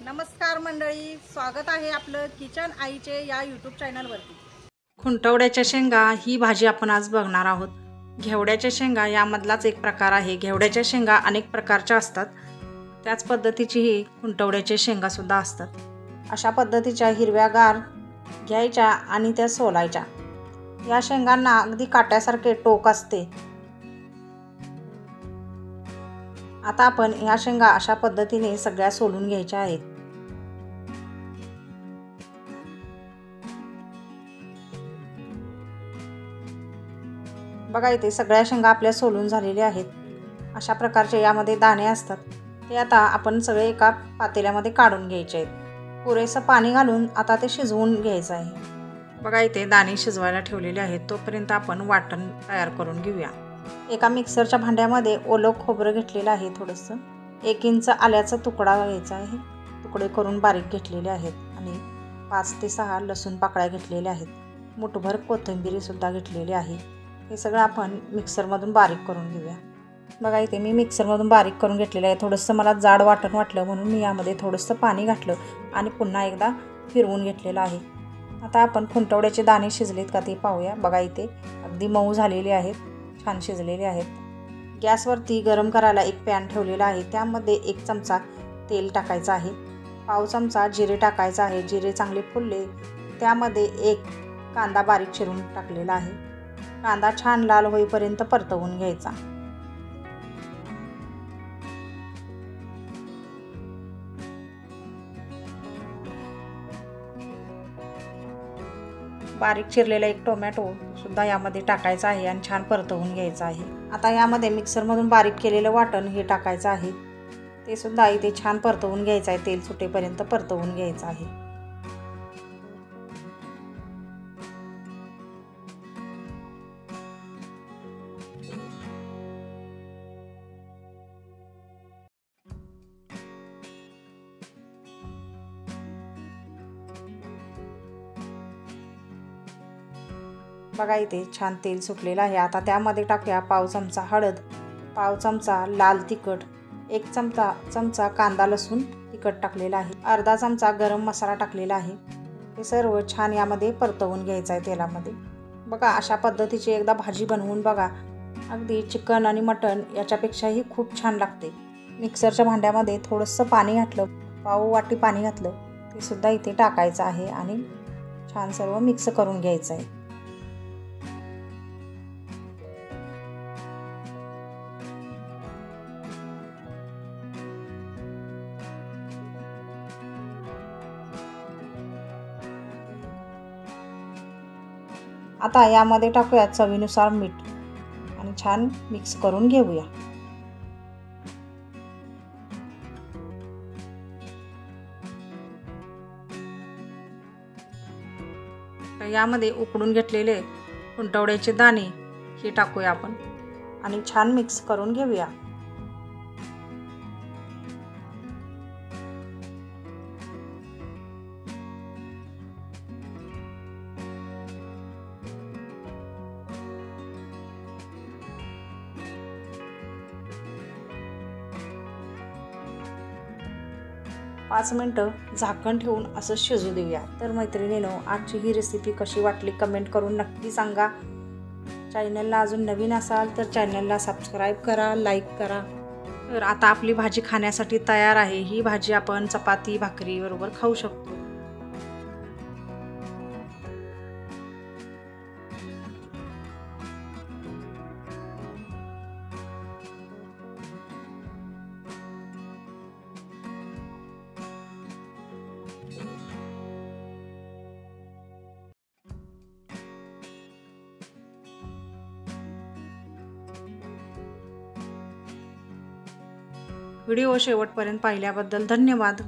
नमस्कार मंडळी, स्वागत आहे आपलं किचन आईचे या यूट्यूब चॅनलवरती। खुंटवड्याच्या शेंगा ही भाजी आपण आज बघणार आहोत। घेवड्याच्या शेंगा यामधलाच एक प्रकार आहे। घेवड्याच्या शेंगा अनेक प्रकारच्या असतात, त्याच पद्धतीची ही खुंटवड्याच्या शेंगा सुद्धा असतात। अशा पद्धतीच्या हिरव्यागार घ्यायच्या आणि त्या सोलायच्या। या शेंगांना अगदी काट्यासारखे टोक असते। आता आपण ह्या शेंगा अशा पद्धतीने सगळ्या सोलून घ्यायच्या आहेत। बघा इथे सगळ्या शेंगा आपल्या सोलून झालेल्या आहेत। अशा प्रकारचे यामध्ये दाणे असतात, ते आता आपण सगळे एका पातेल्यामध्ये काढून घ्यायचे आहेत। पुरेसं पाणी घालून आता ते शिजवून घ्यायचं आहे। बघा इथे दाणे शिजवायला ठेवलेले आहेत, तोपर्यंत आपण वाटण तयार करून घेऊया। एका मिक्सरच्या भांड्यामध्ये ओलं खोबरं घेतलेलं आहे, थोडंसं 1 इंच आल्याचा तुकडा घ्यायचा आहे, तुकडे करून बारीक घेतलेले आहेत आणि 5 ते 6 लसूण पाकळ्या घेतलेल्या आहेत। मुठभर कोथिंबीर सुद्धा घेतलेली आहे। हे सगळं आपण मिक्सरमधून बारीक करून घेऊया। बघा इथे मी मिक्सरमधून बारीक करून घेतलेलं आहे। थोडंसं मला जाड वाटण वाटलं म्हणून मी यामध्ये थोडंसं पाणी घातलं आणि पुन्हा एकदा फिरवून घेतलेलं आहे। आता आपण खुंटवड्याचे दाणे शिजलेत का ते पाहूया। बघा इथे अगदी मऊ झालेले आहेत, छान शिजलेले आहेत। गॅसवरती गरम करायला एक पॅन ठेवलेला आहे, त्यामध्ये 1 चमचा तेल टाकायचं आहे, पाव चमचा जिरे टाकायचं आहे। जिरे चांगले फुलले त्यामध्ये 1 कांदा बारीक चिरून टाकलेला आहे। कांदा छान लाल होईपर्यंत परतवून घ्यायचा। बारीक चिरलेला 1 टोमॅटो सुद्धा यामध्ये टाकायचा आहे आणि छान परतवून घ्यायचा आहे। आता यामध्ये मिक्सरमधून बारीक केलेलं वाटण हे टाकायचं आहे, ते सुद्धा इथे छान परतवून घ्यायचं आहे। तेल सुटेपर्यंत परतवून घ्यायचं आहे। बघा इथे छान तेल सुटलेलं आहे। आता त्यामध्ये टाकूया पाव चमचा हळद, पाव चमचा लाल तिखट, 1 चमचा कांदा लसूण तिखट टाकलेला आहे, अर्धा चमचा गरम मसाला टाकलेला आहे। हे सर्व छान यामध्ये परतवून घ्यायचं आहे तेलामध्ये। बघा अशा घरची एकदा भाजी बनवून बघा, अगदी चिकन आणि मटण याच्यापेक्षाही खूप छान लागते। मिक्सरच्या भांड्यामध्ये थोडंसं पाणी घातलं, पाव वाटी पाणी घातलं, ते सुद्धा इथे टाकायचं आहे आणि छान सर्व मिक्स करून घ्यायचं आहे। आता यामध्ये टाकूया चवीनुसार मीठ आणि छान मिक्स करून घेऊया। यामध्ये उकडून घेतलेले खुंटवड्याचे दाणे हे टाकूया आपण आणि छान मिक्स करून घेऊया। पाच मिनिटं झाकण ठेवून असं शिजू देऊया। तर मैत्रिणींनो, आजची ही रेसिपी कशी वाटली कमेंट करून नक्की सांगा। चॅनलला अजून नवीन असाल तर चॅनलला सबस्क्राईब करा, लाईक करा। तर आता आपली भाजी खाण्यासाठी तयार आहे। ही भाजी आपण चपाती भाकरी बरोबर खाऊ शकतो। व्हिडिओ शेवटपर्यंत पाहिल्याबद्दल धन्यवाद।